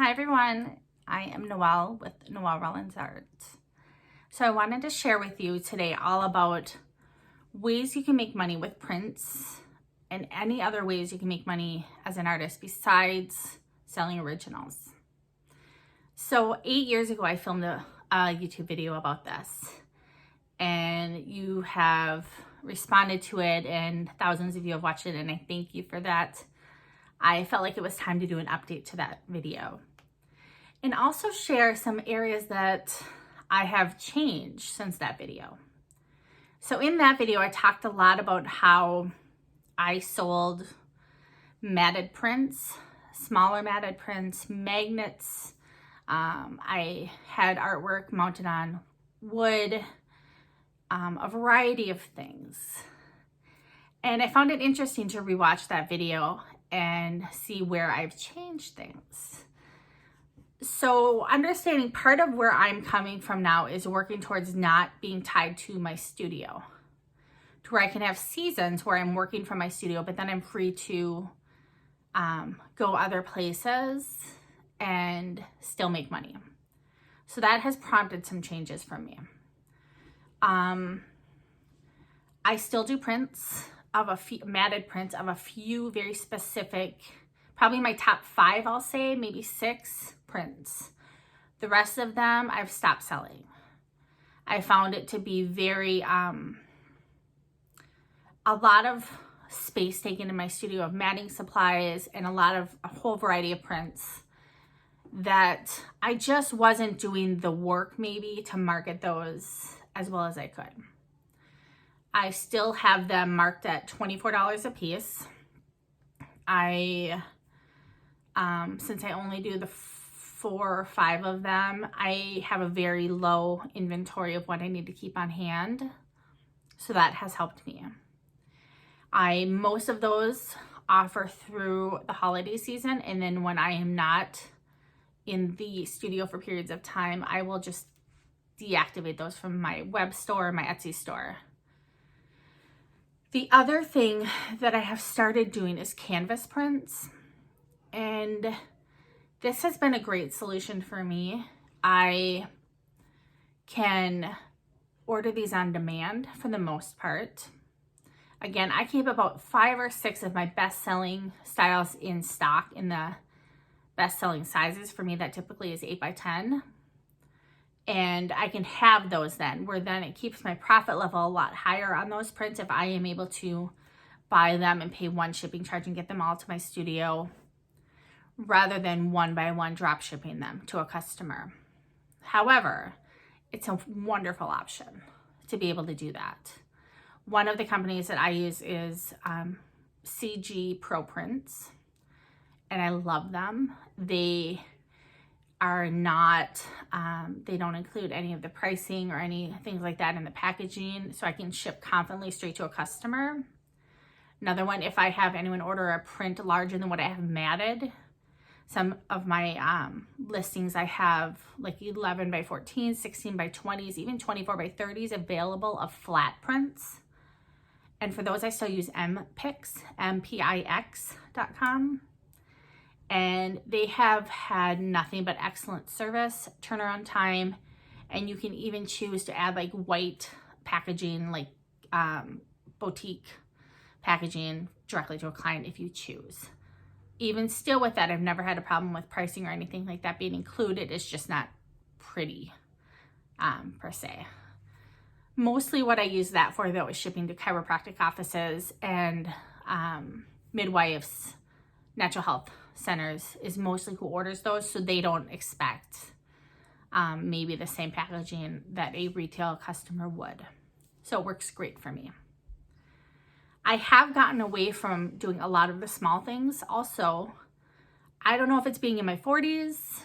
Hi everyone, I am Noelle with Noelle Rollins Art. So I wanted to share with you today all about ways you can make money with prints and any other ways you can make money as an artist besides selling originals. So 8 years ago I filmed a YouTube video about this, and you have responded to it and thousands of you have watched it, and I thank you for that. I felt like it was time to do an update to that video and also share some areas that I have changed since that video. So in that video, I talked a lot about how I sold matted prints, smaller matted prints, magnets. I had artwork mounted on wood, a variety of things. And I found it interesting to rewatch that video and see where I've changed things. So understanding part of where I'm coming from now is working towards not being tied to my studio, to where I can have seasons where I'm working from my studio, but then I'm free to go other places and still make money. So that has prompted some changes from me. I still do prints of a few matted prints of a few very specific, probably my top 5, I'll say, maybe 6 prints. The rest of them I've stopped selling. I found it to be very, a lot of space taken in my studio of matting supplies and a whole variety of prints that I just wasn't doing the work maybe to market those as well as I could. I still have them marked at $24 a piece. Since I only do the 4 or 5 of them, I have a very low inventory of what I need to keep on hand. So that has helped me. Most of those offer through the holiday season, and then when I am not in the studio for periods of time, I will just deactivate those from my web store, my Etsy store. The other thing that I have started doing is canvas prints, and this has been a great solution for me. I can order these on demand for the most part. Again, I keep about 5 or 6 of my best-selling styles in stock in the best-selling sizes. For me, that typically is 8 by 10. And I can have those then, where then it keeps my profit level a lot higher on those prints if I am able to buy them and pay one shipping charge and get them all to my studio, rather than one by one drop shipping them to a customer. However, it's a wonderful option to be able to do that. One of the companies that I use is CG Pro Prints, and I love them. They are not, they don't include any of the pricing or any things like that in the packaging, so I can ship confidently straight to a customer. Another one, if I have anyone order a print larger than what I have matted, some of my listings I have like 11 by 14, 16 by 20s, even 24 by 30s available of flat prints. And for those, I still use mpix.com. And they have had nothing but excellent service, turnaround time, and you can even choose to add like white packaging, like boutique packaging directly to a client if you choose. Even still with that, I've never had a problem with pricing or anything like that being included. It's just not pretty per se. Mostly what I use that for though is shipping to chiropractic offices and midwives, natural health centers is mostly who orders those, so they don't expect maybe the same packaging that a retail customer would. So it works great for me. I have gotten away from doing a lot of the small things also. I don't know if it's being in my 40s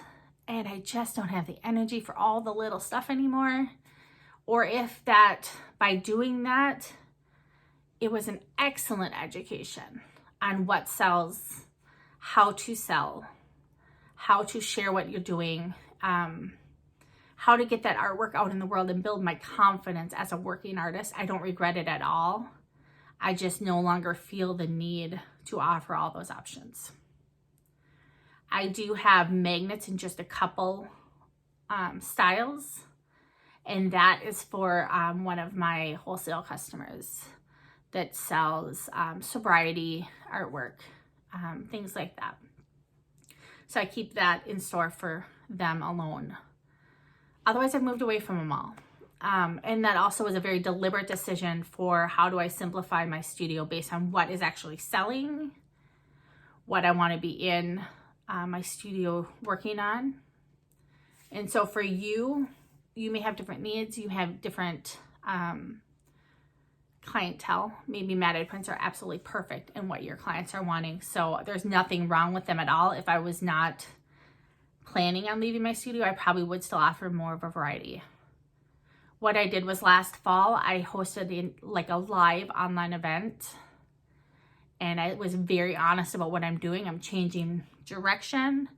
and I just don't have the energy for all the little stuff anymore, or if that by doing that, it was an excellent education on what sells, how to sell, how to share what you're doing, how to get that artwork out in the world and build my confidence as a working artist. I don't regret it at all. I just no longer feel the need to offer all those options. I do have magnets in just a couple styles, and that is for one of my wholesale customers that sells sobriety artwork, things like that. So I keep that in store for them alone. Otherwise, I've moved away from them all. And that also was a very deliberate decision for how do I simplify my studio based on what is actually selling, what I want to be in my studio working on. And so for you, you may have different needs. You have different clientele. Maybe matted prints are absolutely perfect in what your clients are wanting. So there's nothing wrong with them at all. If I was not planning on leaving my studio, I probably would still offer more of a variety. What I did was last fall, I hosted a live online event, and I was very honest about what I'm doing. I'm changing direction,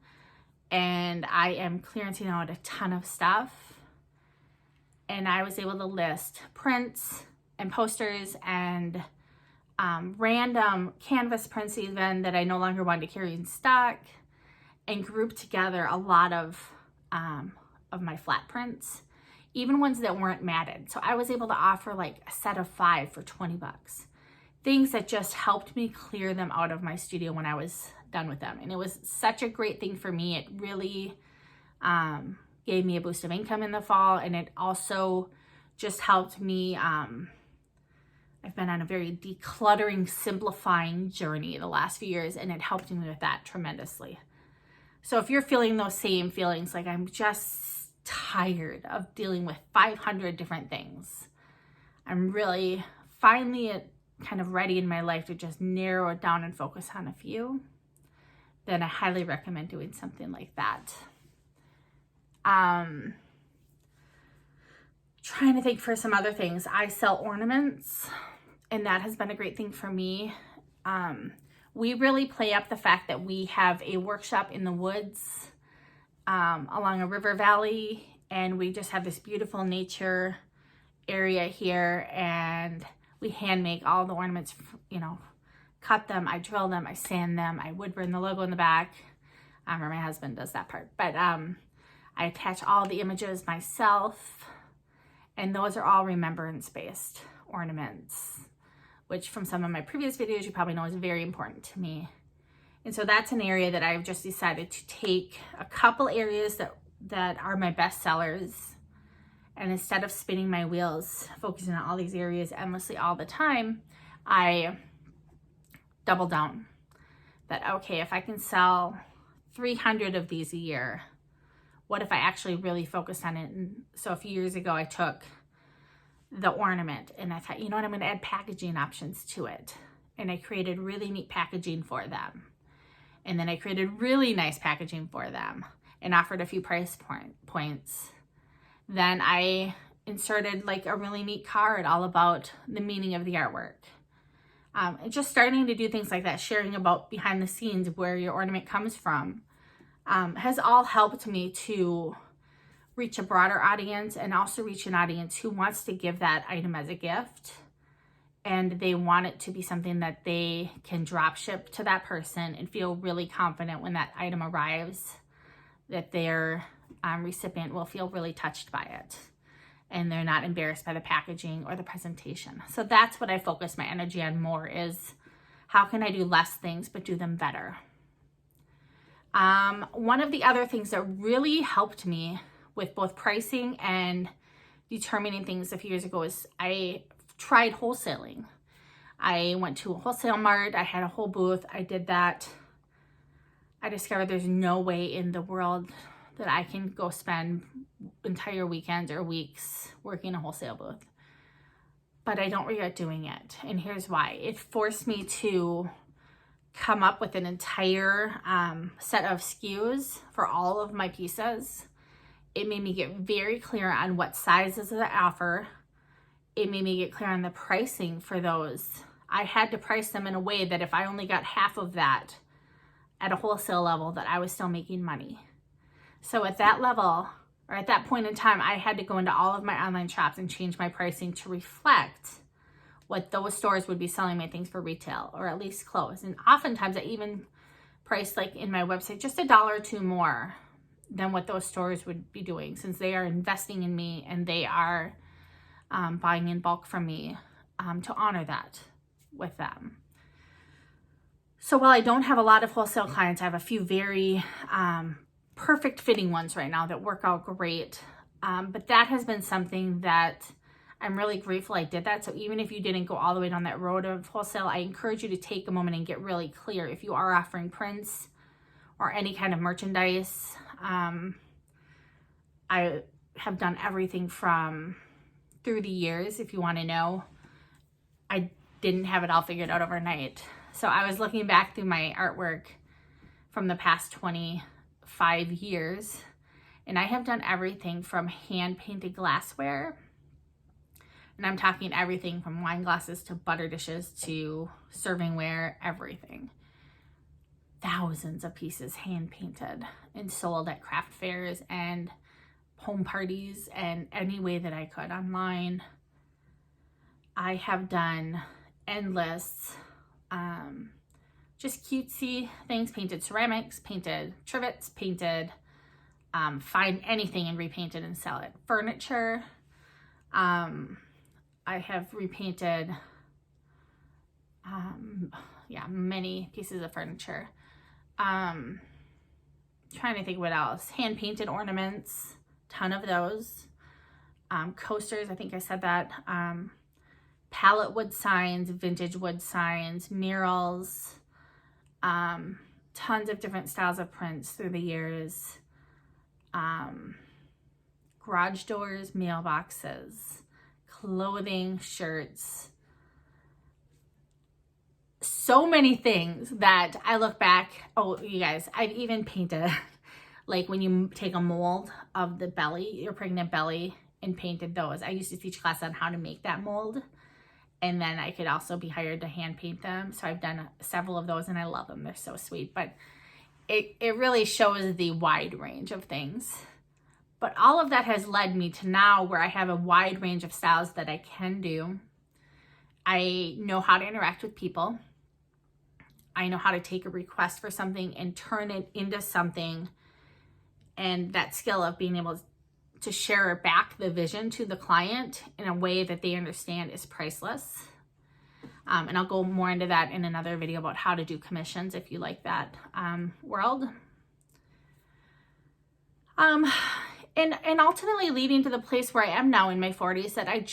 and I am clearancing out a ton of stuff. And I was able to list prints and posters and random canvas prints even that I no longer wanted to carry in stock, and group together a lot of my flat prints, even ones that weren't matted. So I was able to offer like a set of 5 for 20 bucks. Things that just helped me clear them out of my studio when I was done with them. And it was such a great thing for me. It really gave me a boost of income in the fall. And it also just helped me. I've been on a very decluttering, simplifying journey the last few years, and it helped me with that tremendously. So if you're feeling those same feelings, like I'm just tired of dealing with 500 different things, I'm really finally kind of ready in my life to just narrow it down and focus on a few, then I highly recommend doing something like that. Trying to think for some other things. I sell ornaments, and that has been a great thing for me. We really play up the fact that we have a workshop in the woods along a river valley, and we just have this beautiful nature area here, and we hand make all the ornaments, cut them, I drill them, I sand them, I wood burn the logo in the back, or my husband does that part, but I attach all the images myself, and those are all remembrance-based ornaments, which from some of my previous videos you probably know is very important to me. And so that's an area that I've just decided to take a couple areas that are my best sellers, and instead of spinning my wheels, focusing on all these areas endlessly all the time, I double down. That, okay, if I can sell 300 of these a year, what if I actually really focus on it? And so a few years ago, I took the ornament and I thought, you know what, I'm going to add packaging options to it. And I created really neat packaging for them. And then I created really nice packaging for them and offered a few price points. Then I inserted like a really neat card all about the meaning of the artwork. And just starting to do things like that, sharing about behind the scenes where your ornament comes from, has all helped me to reach a broader audience and also reach an audience who wants to give that item as a gift, and they want it to be something that they can drop ship to that person and feel really confident when that item arrives that their recipient will feel really touched by it and they're not embarrassed by the packaging or the presentation. So that's what I focus my energy on more, is how can I do less things but do them better. One of the other things that really helped me with both pricing and determining things a few years ago is I tried wholesaling. I went to a wholesale mart. I had a whole booth. I did that. I discovered there's no way in the world that I can go spend entire weekends or weeks working a wholesale booth. But I don't regret doing it. And here's why. It forced me to come up with an entire set of SKUs for all of my pieces. It made me get very clear on what sizes I offer. It made me get clear on the pricing for those. I had to price them in a way that if I only got half of that at a wholesale level, that I was still making money. So at that level, or at that point in time, I had to go into all of my online shops and change my pricing to reflect what those stores would be selling my things for retail, or at least close. And oftentimes I even priced like in my website, just $1 or $2 more than what those stores would be doing, since they are investing in me and they are buying in bulk from me, to honor that with them. So while I don't have a lot of wholesale clients, I have a few very perfect fitting ones right now that work out great. But that has been something that I'm really grateful I did that. So even if you didn't go all the way down that road of wholesale, I encourage you to take a moment and get really clear. If you are offering prints or any kind of merchandise, I have done everything from, through the years, if you want to know, I didn't have it all figured out overnight. So I was looking back through my artwork from the past 25 years, and I have done everything from hand-painted glassware, and I'm talking everything from wine glasses to butter dishes to servingware, everything. Thousands of pieces hand-painted and sold at craft fairs and home parties and any way that I could online. I have done endless just cutesy things, painted ceramics, painted trivets, painted find anything and repaint it and sell it. Furniture, I have repainted many pieces of furniture. Trying to think what else. Hand painted ornaments, ton of those. Coasters, I think I said that. Palette wood signs, vintage wood signs, murals, tons of different styles of prints through the years. Garage doors, mailboxes, clothing, shirts. So many things that I look back. Oh, you guys, I've even painted, like when you take a mold of the belly, your pregnant belly, and painted those. I used to teach class on how to make that mold. And then I could also be hired to hand paint them. So I've done several of those and I love them. They're so sweet. But it really shows the wide range of things. But all of that has led me to now where I have a wide range of styles that I can do. I know how to interact with people. I know how to take a request for something and turn it into something. And that skill of being able to share back the vision to the client in a way that they understand is priceless. And I'll go more into that in another video about how to do commissions if you like that world. And ultimately leading to the place where I am now in my 40s that I've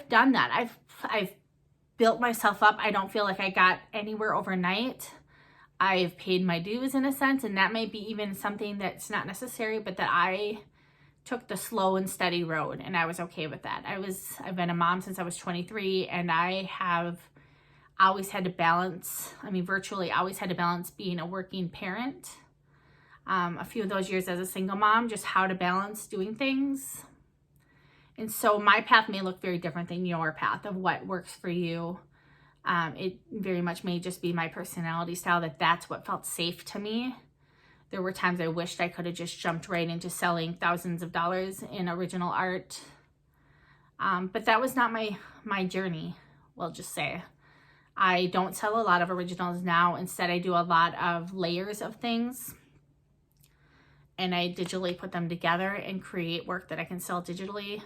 done that. I've built myself up. I don't feel like I got anywhere overnight. I've paid my dues in a sense, and that might be even something that's not necessary, but that I took the slow and steady road, and I was okay with that. I've been a mom since I was 23, and I have always had to balance, virtually always had to balance being a working parent. A few of those years as a single mom, just how to balance doing things. And so my path may look very different than your path of what works for you. It very much may just be my personality style that's what felt safe to me. There were times I wished I could have just jumped right into selling thousands of dollars in original art. But that was not my journey, we'll just say. I don't sell a lot of originals now. Instead, I do a lot of layers of things. And I digitally put them together and create work that I can sell digitally.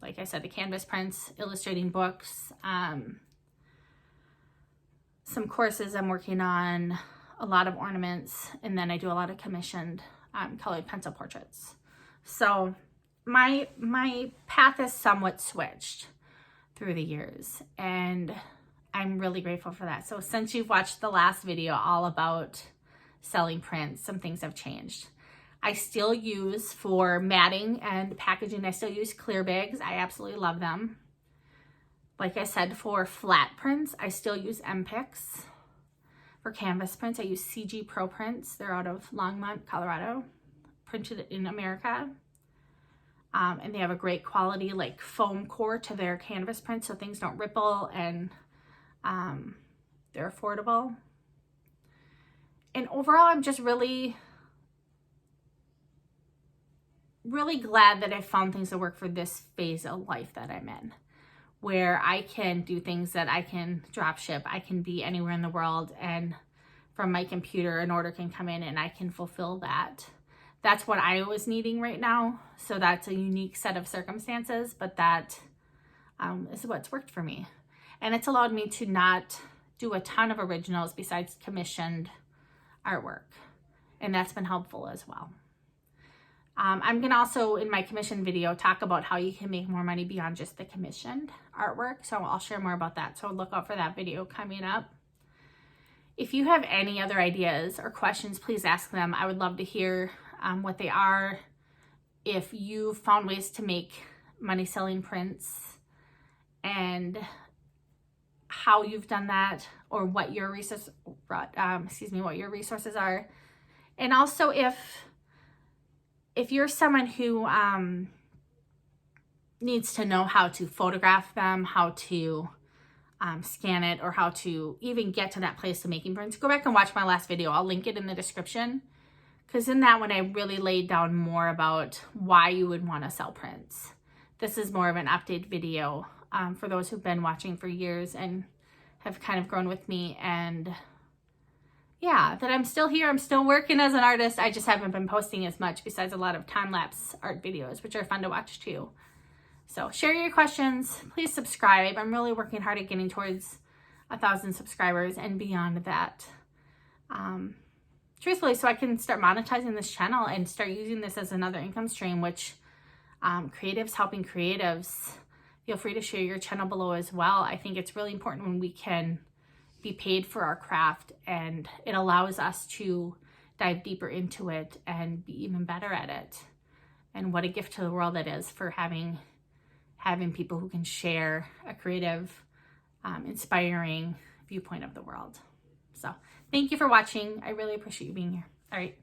Like I said, the canvas prints, illustrating books, some courses I'm working on, a lot of ornaments, and then I do a lot of commissioned colored pencil portraits. So my path has somewhat switched through the years, and I'm really grateful for that. So since you've watched the last video all about selling prints, some things have changed. I still use, for matting and packaging, I still use clear bags. I absolutely love them. Like I said, for flat prints, I still use MPix. For canvas prints, I use CG Pro Prints. They're out of Longmont, Colorado, printed in America. And they have a great quality, like foam core to their canvas prints, so things don't ripple, and they're affordable. And overall, I'm just really glad that I found things that work for this phase of life that I'm in, where I can do things that I can drop ship. I can be anywhere in the world and from my computer, an order can come in and I can fulfill that. That's what I was needing right now. So that's a unique set of circumstances, but that is what's worked for me. And it's allowed me to not do a ton of originals besides commissioned artwork. And that's been helpful as well. I'm going to also, in my commission video, talk about how you can make more money beyond just the commissioned artwork. So I'll share more about that. So look out for that video coming up. If you have any other ideas or questions, please ask them. I would love to hear what they are. If you found ways to make money selling prints and how you've done that, or what your resources are. And also if you're someone who needs to know how to photograph them, how to scan it, or how to even get to that place of making prints, go back and watch my last video. I'll link it in the description, because in that one I really laid down more about why you would want to sell prints. This is more of an update video for those who've been watching for years and have kind of grown with me, and yeah, that I'm still here. I'm still working as an artist. I just haven't been posting as much, besides a lot of time-lapse art videos, which are fun to watch too. So share your questions. Please subscribe. I'm really working hard at getting towards 1,000 subscribers and beyond that. Truthfully, so I can start monetizing this channel and start using this as another income stream, which creatives helping creatives, feel free to share your channel below as well. I think it's really important when we can be paid for our craft, and it allows us to dive deeper into it and be even better at it. And what a gift to the world it is for having people who can share a creative, inspiring viewpoint of the world. So thank you for watching. I really appreciate you being here. All right.